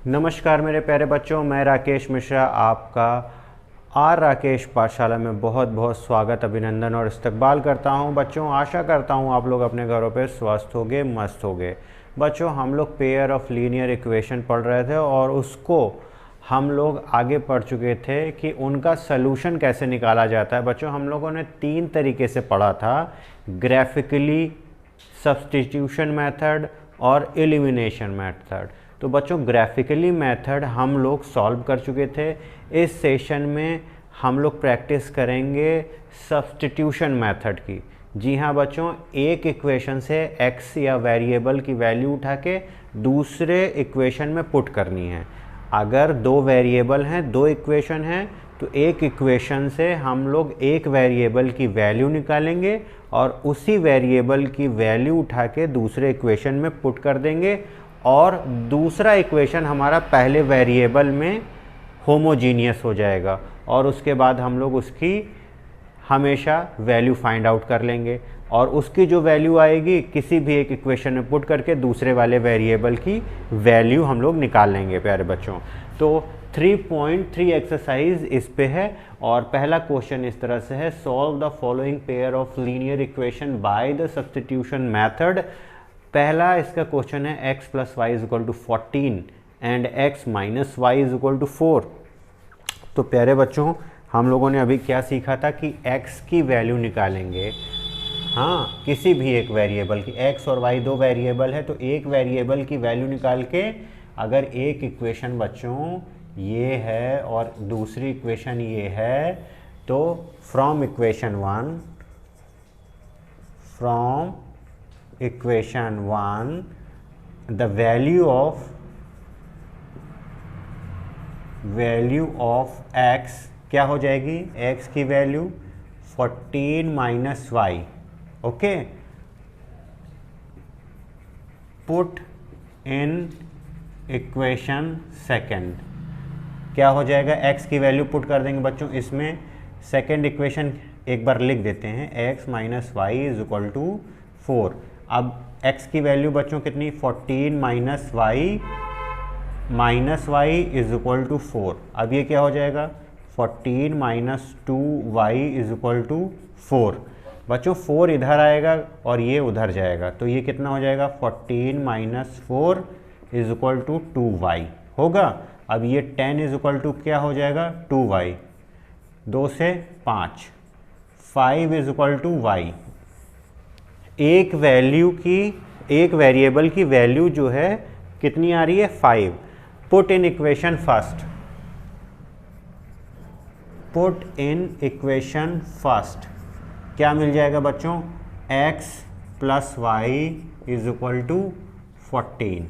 नमस्कार मेरे प्यारे बच्चों, मैं राकेश मिश्रा आपका आर राकेश पाठशाला में बहुत बहुत स्वागत, अभिनंदन और इस्तकबाल करता हूं। बच्चों, आशा करता हूं आप लोग अपने घरों पे स्वस्थ होगे, मस्त होगे। बच्चों, हम लोग पेयर ऑफ लीनियर इक्वेशन पढ़ रहे थे और उसको हम लोग आगे पढ़ चुके थे कि उनका सलूशन कैसे निकाला जाता है। बच्चों, हम लोगों ने 3 तरीके से पढ़ा था, ग्राफिकली, सब्स्टिट्यूशन मेथड और एलिमिनेशन मेथड। तो बच्चों, ग्राफिकली मेथड हम लोग सॉल्व कर चुके थे। इस सेशन में हम लोग प्रैक्टिस करेंगे सब्स्टिट्यूशन मेथड की। जी हाँ बच्चों, एक इक्वेशन से x या वेरिएबल की वैल्यू उठा के दूसरे इक्वेशन में पुट करनी है। अगर 2 वेरिएबल हैं, 2 इक्वेशन हैं, तो एक इक्वेशन से हम लोग एक वेरिएबल की वैल्यू निकालेंगे और उसी वेरिएबल की वैल्यू उठा के दूसरे इक्वेशन में पुट कर देंगे और दूसरा इक्वेशन हमारा पहले वेरिएबल में होमोजीनियस हो जाएगा और उसके बाद हम लोग उसकी हमेशा वैल्यू फाइंड आउट कर लेंगे और उसकी जो वैल्यू आएगी किसी भी एक इक्वेशन में पुट करके दूसरे वाले वेरिएबल की वैल्यू हम लोग निकाल लेंगे प्यारे बच्चों। तो 3.3 एक्सरसाइज इस पे है और पहला क्वेश्चन इस तरह से है, solve the following pair of linear equation by the substitution method. पहला इसका क्वेश्चन है x + y = 14 and x - y = 4। तो प्यारे बच्चों, हम लोगों ने अभी क्या सीखा था कि x की वैल्यू निकालेंगे, हाँ, किसी भी एक वेरिएबल की। x और y 2 वेरिएबल है तो एक वेरिएबल की वैल्यू निकाल के, अगर एक इक्वेशन बच्चों ये है और दूसरी इक्वेशन ये है, तो from equation 1 the value of x क्या हो जाएगी, x की value 14 - y। Okay, put in equation second क्या हो जाएगा, x की वैल्यू पुट कर देंगे बच्चों इसमें। सेकेंड इक्वेशन एक बार लिख देते हैं, x - y = 4। अब x की वैल्यू बच्चों कितनी, 14 - y = 4। अब ये क्या हो जाएगा, 14 - 2y = 4। बच्चों 4 इधर आएगा और ये उधर जाएगा तो ये कितना हो जाएगा, 14 - 4 = 2y होगा। अब ये 10 = क्या हो जाएगा, 2y, 2 से 5, 5 = y। एक वेरिएबल की वैल्यू जो है कितनी आ रही है, 5। पुट इन इक्वेशन फर्स्ट क्या मिल जाएगा बच्चों, x + y = 14।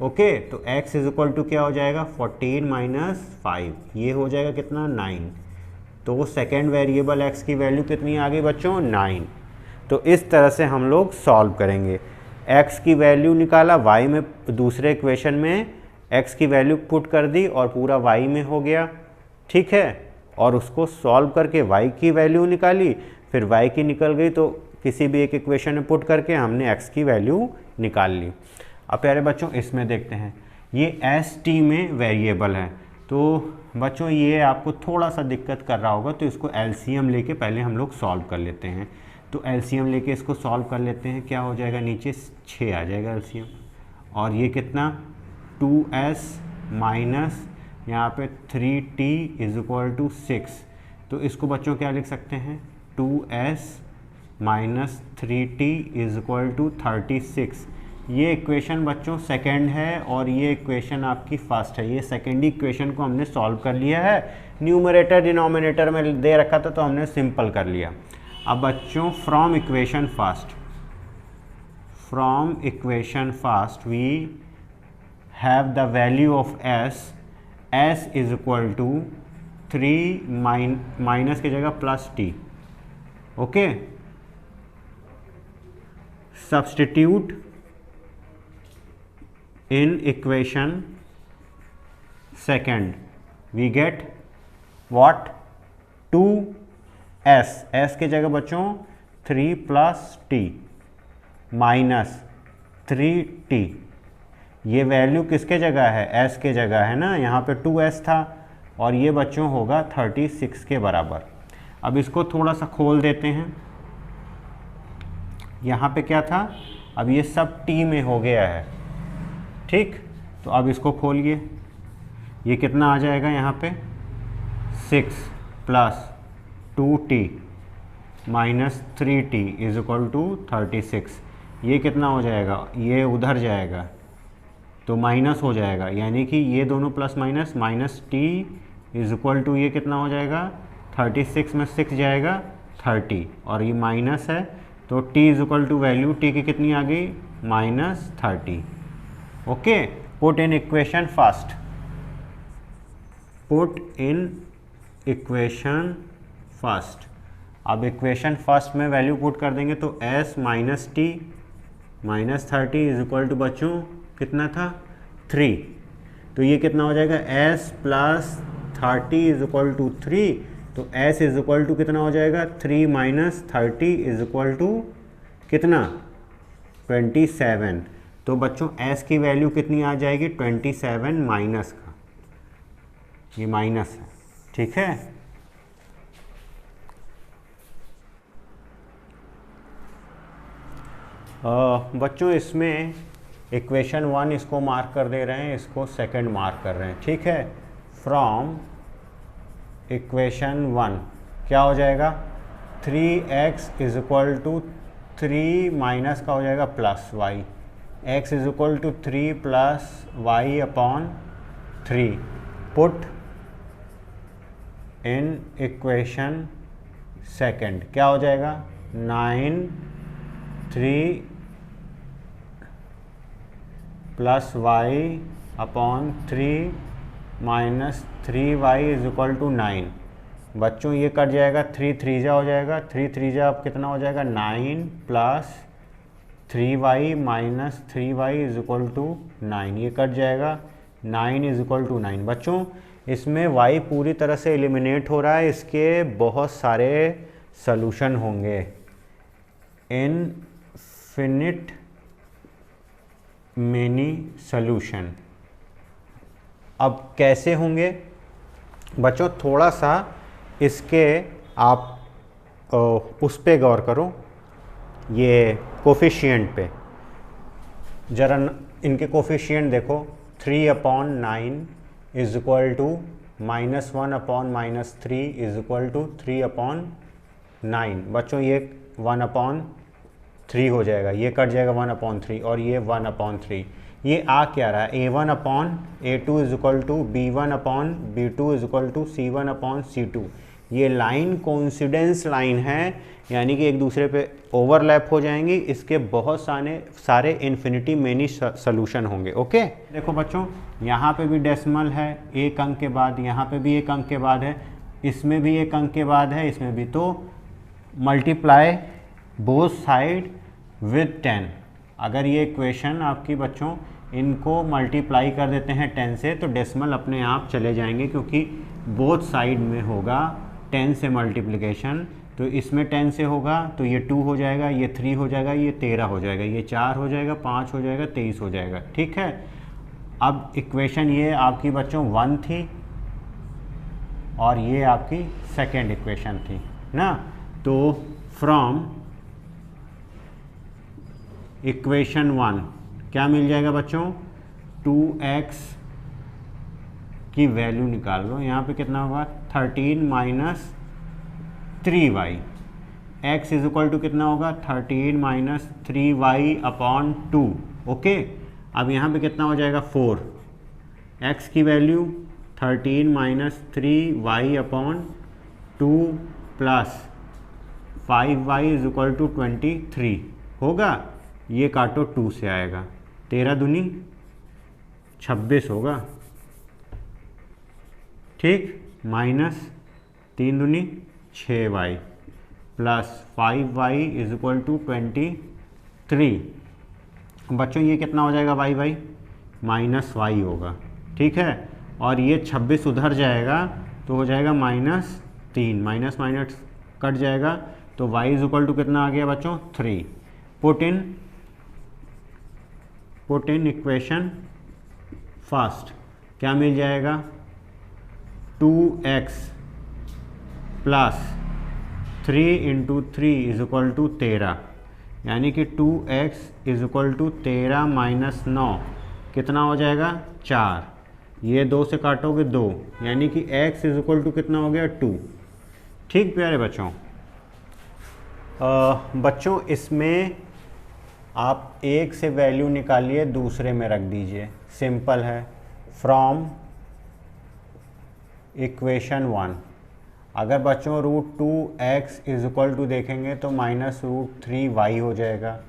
ओके, तो x क्या हो जाएगा, 14 - 5, ये हो जाएगा कितना, 9। तो सेकेंड वेरिएबल x की वैल्यू कितनी आ गई बच्चों, 9। तो इस तरह से हम लोग सॉल्व करेंगे। x की वैल्यू निकाला, y में दूसरे इक्वेशन में x की वैल्यू पुट कर दी और पूरा y में हो गया, ठीक है। और उसको सॉल्व करके y की वैल्यू निकाली, फिर y की निकल गई तो किसी भी एक इक्वेशन में पुट करके हमने x की वैल्यू निकाल ली। अब प्यारे बच्चों इसमें देखते हैं, ये st में वेरिएबल है तो बच्चों ये आपको थोड़ा सा दिक्कत कर रहा होगा, तो इसको एलसीएम लेके पहले हम लोग सॉल्व कर लेते हैं। तो एलसीएम लेके इसको सॉल्व कर लेते हैं, क्या हो जाएगा, नीचे 6 आ जाएगा एलसीएम और ये कितना, 2s माइनस यहाँ पे 3t = 6। तो इसको बच्चों क्या लिख सकते हैं, 2s - 3t = 36। ये इक्वेशन बच्चों सेकंड है और ये इक्वेशन आपकी फर्स्ट है। ये सेकेंड इक्वेशन को हमने सॉल्व कर लिया है, न्यूमरेटर डिनोमिनेटर में दे रखा था तो हमने सिंपल कर लिया। अब बच्चों from equation first we have the value of s = 3 minus की जगह +t। Okay, substitute in equation second we get what, 2s, s की जगह बच्चों 3 + t माइनस 3t ये वैल्यू किसके जगह है, s के जगह है ना, यहाँ पे 2s था और ये बच्चों होगा 36 के बराबर। अब इसको थोड़ा सा खोल देते हैं, यहाँ पे क्या था, अब ये सब t में हो गया है, ठीक। तो अब इसको खोलिए, ये कितना आ जाएगा यहाँ पे 6 + 2t - 3t = 36। ये कितना हो जाएगा, ये उधर जाएगा तो माइनस हो जाएगा, यानी कि ये दोनों प्लस माइनस -t = ये कितना हो जाएगा 36 में 6 जाएगा 30 और ये माइनस है तो t = वैल्यू t की कितनी आ गई -30। Okay, put in equation first, put in equation first. अब इक्वेशन फर्स्ट में वैल्यू पुट कर देंगे तो s - t -30 = बच्चों कितना था 3। तो ये कितना हो जाएगा s + 30 = 3। तो s = कितना हो जाएगा 3 - 30 = कितना 27। तो बच्चों s की वैल्यू कितनी आ जाएगी 27 माइनस का, ये माइनस है, ठीक है। बच्चों इसमें इक्वेशन 1 इसको मार्क कर दे रहे हैं, इसको सेकंड मार्क कर रहे हैं, ठीक है। फ्रॉम इक्वेशन 1 क्या हो जाएगा 3x = 3 माइनस का हो जाएगा +y, x = 3 + y/3। Put in equation second क्या हो जाएगा 9 3 + y/3 - 3y = 9। बच्चों ये कट जाएगा, 3 3 जा हो जाएगा, 3 3 जा अब कितना हो जाएगा 9 + 3y - 3y = 9। ये कट जाएगा 9 = 9। बच्चों इसमें y पूरी तरह से एलिमिनेट हो रहा है, इसके बहुत सारे सॉल्यूशन होंगे, इनफिनिट मेनी सॉल्यूशन। अब कैसे होंगे बच्चों, थोड़ा सा इसके आप उस पे गौर करो, ये कोफिशिएंट पे जरा इनके कोफिशिएंट देखो। 3/9 = -1/-3 = 3/9। बच्चों ये 1/3 हो जाएगा, ये कट जाएगा 1/3 और ये 1/3। ये आ क्या रहा है A1/A2 = B1/B2 = C1/C2। ये लाइन कोइंसिडेंस लाइन है, यानी कि एक दूसरे पे ओवरलैप हो जाएंगी, इसके बहुत सारे इन्फिनिटी मेनी सॉल्यूशन होंगे। ओके, देखो बच्चों यहाँ पे भी डेसिमल है, एक अंक के बाद, यहाँ पे भी एक अंक के बाद है, इसमें भी एक अंक के बाद है, इसमें भी। तो मल्टीप्लाई बोथ साइड विद 10। अगर ये इक्वेशन आपकी बच्चों इनको मल्टीप्लाई कर देते हैं 10 से तो डेसिमल अपने आप चले जाएंगे, क्योंकि बोथ साइड में होगा 10 से मल्टीप्लिकेशन। तो इसमें 10 से होगा तो ये 2 हो जाएगा, ये 3 हो जाएगा, ये 13 हो जाएगा, ये 4 हो जाएगा, 5 हो जाएगा, 23 हो जाएगा, ठीक है। अब इक्वेशन ये आपकी बच्चों 1 थी और ये आपकी सेकेंड इक्वेशन थी ना। तो फ्रॉम इक्वेशन 1 क्या मिल जाएगा बच्चों 2x की वैल्यू निकाल लो। यहाँ पे कितना होगा 13 - 3y। x = कितना होगा 13 - 3y/2। ओके, अब यहाँ पे कितना हो जाएगा 4। x की वैल्यू 13 - 3y/2 + 5y = 23 होगा। ये काटो 2 से आएगा, 13 दूनी 26 होगा, ठीक, -3 दूनी 6y + 5y = 23। बच्चों ये कितना हो जाएगा y -y होगा, ठीक है। और ये 26 उधर जाएगा तो हो जाएगा -3, माइनस माइनस कट जाएगा तो y = कितना आ गया बच्चों 3। पुट इन इक्वेशन फास्ट क्या मिल जाएगा, 2x plus 3 into 3 is equal to 13, यानी कि 2x is equal to 13 minus 9 कितना हो जाएगा 4, ये 2 से काटोगे 2, यानी कि x इज इक्वल टू कितना हो गया 2। ठीक प्यारे बच्चों, बच्चों इसमें आप एक से वैल्यू निकालिए दूसरे में रख दीजिए, सिंपल है। फ्रॉम इक्वेशन 1 अगर बच्चों √2x इज इक्वल टू देखेंगे तो माइनस √3y हो जाएगा,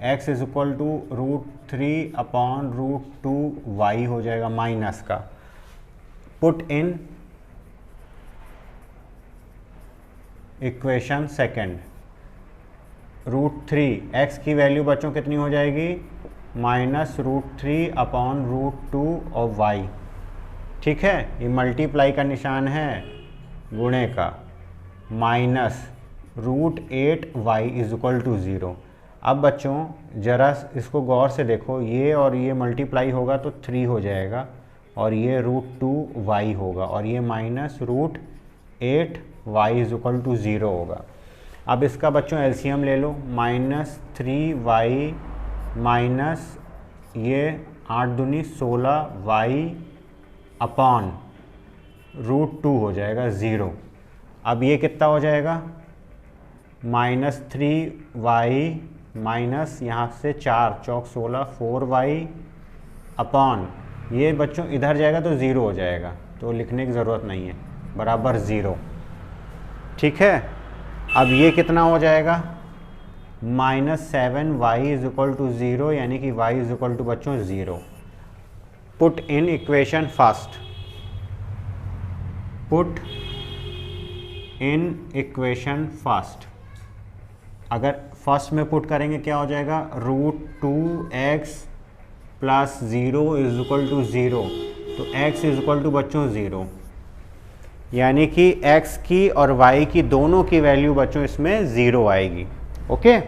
x is equal to √3 upon √2y हो जाएगा माइनस का। Put in equation second, √3 x की वैल्यू बच्चों कितनी हो जाएगी, माइनस √3 अपॉन √2 और y। ठीक है, ये मल्टीप्लाई का निशान है गुणे का, minus √8y is equal to 0। अब बच्चों ज़रा इसको गौर से देखो, ये और ये मल्टीप्लाई होगा तो 3 हो जाएगा और ये √2y होगा और ये minus √8y is equal to 0 होगा। अब इसका बच्चों एलसीएम ले लो, माइनस 3y माइनस ये 8 दूनी 16y अपॉन √2 हो जाएगा 0। अब ये कितना हो जाएगा, माइनस 3y माइनस यहाँ से 4 चौक 16 4y अपॉन ये बच्चों इधर जाएगा तो 0 हो जाएगा, तो लिखने की ज़रूरत नहीं है, बराबर 0। ठीक है, अब ये कितना हो जाएगा, minus 7y is equal to 0, यानी कि y इज इक्वल टू बच्चों 0। Put in equation first, put in equation first, अगर फर्स्ट में पुट करेंगे क्या हो जाएगा, √2x plus 0 is equal to 0, तो x इज इक्वल टू बच्चों 0, यानी कि x की और y की दोनों की वैल्यू बच्चों इसमें 0 आएगी। ओके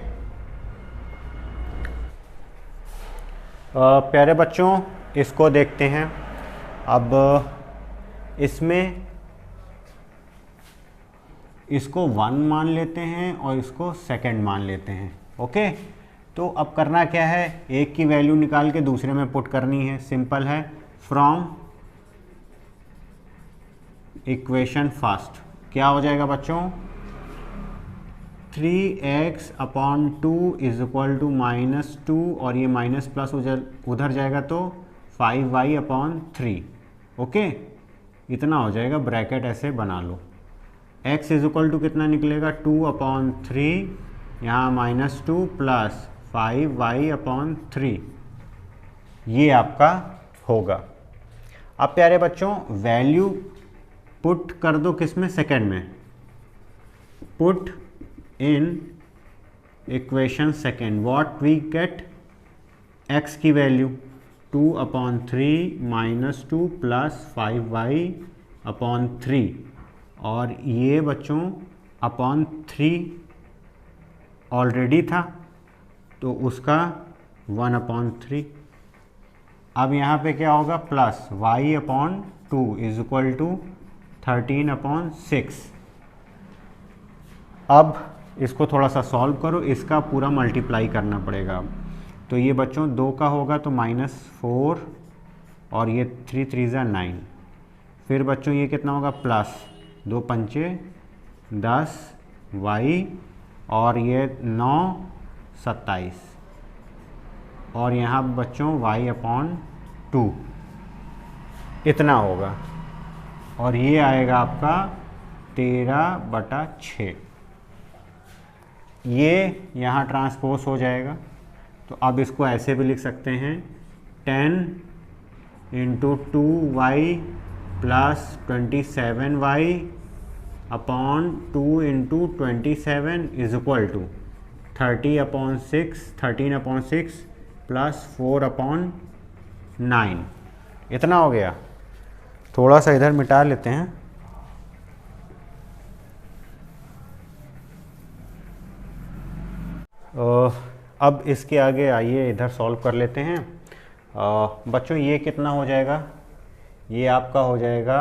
प्यारे बच्चों, इसको देखते हैं। अब इसमें इसको 1 मान लेते हैं और इसको सेकंड मान लेते हैं। ओके, तो अब करना क्या है, एक की वैल्यू निकाल के दूसरे में पुट करनी है, सिंपल है। फ्रॉम इक्वेशन फर्स्ट क्या हो जाएगा बच्चों, 3x upon 2 is equal to minus 2 और ये माइनस प्लस उधर जाएगा तो 5y अपॉन 3। ओके, इतना हो जाएगा, ब्रैकेट ऐसे बना लो। x इज इक्वल टू कितना निकलेगा, 2 अपॉन 3, यहाँ माइनस 2 प्लस 5y अपॉन 3, ये आपका होगा। अब प्यारे बच्चों वैल्यू पुट कर दो किस में, सेकेंड में। Put in equation second, what we get, x की value 2 upon 3 minus 2 plus 5y upon 3, और ये बच्चों अपॉन 3 ऑलरेडी था तो उसका 1 अपॉन 3। अब यहाँ पे क्या होगा, plus y upon 2 is equal to 13 upon 6। अब इसको थोड़ा सा सॉल्व करो, इसका पूरा मल्टीप्लाई करना पड़ेगा। अब तो ये बच्चों 2 का होगा तो -4 और ये 3 3 ज़ा 9, फिर बच्चों ये कितना होगा, प्लस 2 पंचे 10 y और ये 9 27 और यहाँ बच्चों y अपॉन 2 इतना होगा, और ये आएगा आपका 13/6। ये यहाँ ट्रांसपोज हो जाएगा, तो अब इसको ऐसे भी लिख सकते हैं, 10 into 2y plus 27y upon 2 into 27 is equal to 13 upon 6 plus 4 upon 9, इतना हो गया। थोड़ा सा इधर मिटा लेते हैं, अब इसके आगे आइए इधर सॉल्व कर लेते हैं। बच्चों ये कितना हो जाएगा, ये आपका हो जाएगा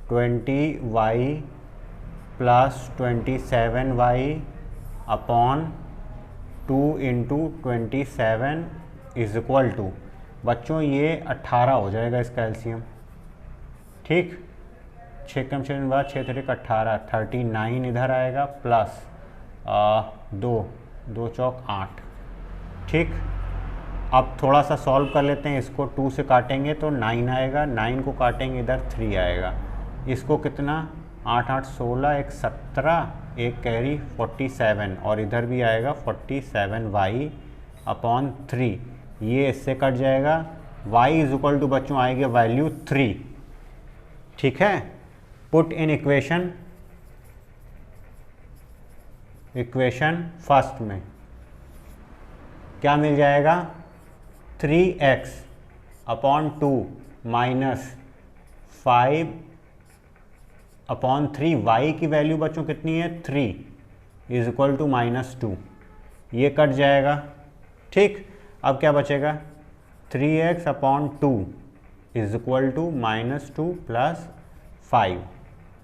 20y plus 27y upon 2 into 27 is equal to, बच्चों ये 18 हो जाएगा इसका एलसीएम। ठीक, 6 कम 6 बाद 6 3 18, 39 इधर आएगा प्लस 2 चौक 8। ठीक, अब थोड़ा सा सॉल्व कर लेते हैं, इसको 2 से काटेंगे तो 9 आएगा, 9 को काटेंगे इधर 3 आएगा, इसको कितना 8 8 16 एक 17 एक कैरी 47 और इधर भी आएगा 47y अपॉन 3, ये इससे कट जाएगा, y इज इक्वल टू बच्चों आएगी वैल्यू 3। ठीक है, पुट इन इक्वेशन फर्स्ट में क्या मिल जाएगा, 3x upon 2 minus 5 upon 3, y की वैल्यू बच्चों कितनी है 3 इज इक्वल टू -2, ये कट जाएगा। ठीक, अब क्या बचेगा 3x upon 2 is equal to -2 plus 5,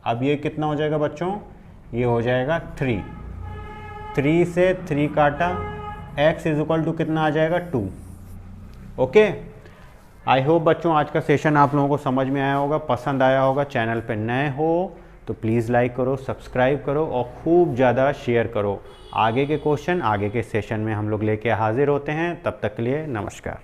अब ये कितना हो जाएगा बच्चों, ये हो जाएगा 3 से 3 काटा, x इज इक्वल टू कितना आ जाएगा 2। ओके, आई होप बच्चों आज का सेशन आप लोगों को समझ में आया होगा, पसंद आया होगा। चैनल पे नए हो तो प्लीज़ लाइक करो, सब्सक्राइब करो और खूब ज़्यादा शेयर करो। आगे के क्वेश्चन आगे के सेशन में हम लोग लेके हाजिर होते हैं, तब तक के लिए नमस्कार।